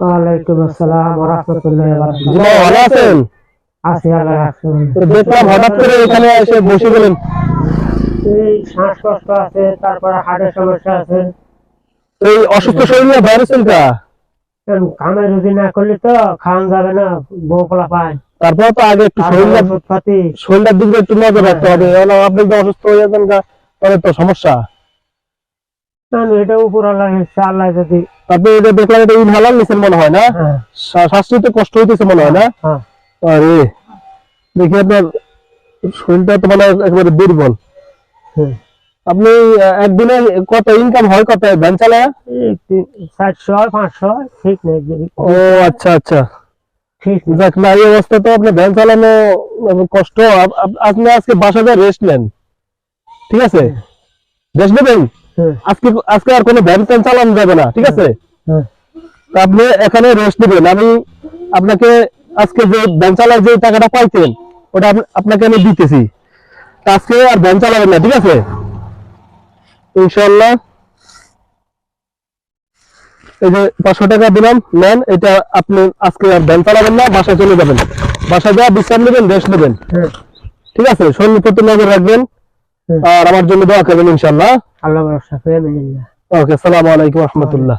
ওয়ালাইকুম আসসালাম ওয়া রাহমাতুল্লাহি ওয়া বারাকাতুহু। জি ভাই, ভালো আছেন? আছি, আল্লাহ রাখছেন। তো দেখলাম হঠাৎ করে এখানে এসে বসে গেলেন। এই শ্বাসকষ্ট আছে, তারপরে হার্টের সমস্যা আছে। এই অসুস্থ শরীর নিয়ে বাইরে কা কামে রুজি না করলে তো খাওয়া যাবে না, বউ পোলা পায়। তারপর তো আগে একটু শরীরটার দিকে একটু নজর রাখতে হবে। আপনি যদি অসুস্থ হয়ে যাবেন তাহলে তো সমস্যা। এটা উপর আল্লাহ ইচ্ছা, আল্লাহ যদি। তারপরে এটা দেখলাম এটা ইনহেলার নিছেন মনে হয় না? শ্বাস নিতে কষ্ট হইতেছে মনে হয় না? আরে দেখি আপনার শরীরটা তো মানে একেবারে দুর্বল। আপনি একদিনে কত ইনকাম হয়, কত ভ্যান চালায়? 400-500, ঠিক নেই। ও আচ্ছা আচ্ছা, যাক না, এই অবস্থা তো আপনার ভ্যান চালানো কষ্ট। আপনি আজকে বাসা যায় রেস্ট নেন, ঠিক আছে? রেস্ট নেবেন আজকে। আজকে আর কোনো ভ্যান ট্যান চালানো যাবে না, ঠিক আছে? আপনি এখানে রেস্ট নেবেন। আমি আপনাকে আজকে যে ভ্যান চালার যে টাকাটা পাইতেন ওটা আপনাকে আমি দিতেছি। আজকে আর ভ্যান চালাবেন না, ঠিক আছে? ইনশাআল্লাহ। এই যে 500 টাকা দিলাম, নেন। এটা আপনি আজকে আর ভ্যান চালাবেন না, বাসায় চলে যাবেন। বাসায় যাওয়া বিশ্রাম নেবেন, রেস্ট নেবেন, ঠিক আছে? শরীর প্রতি নজর রাখবেন আর আমার জন্য দোয়া করবেন ইনশাআল্লাহ। আল্লাহ ভরসা করে। ওকে, আসসালামু আলাইকুম ওয়া রাহমাতুল্লাহ।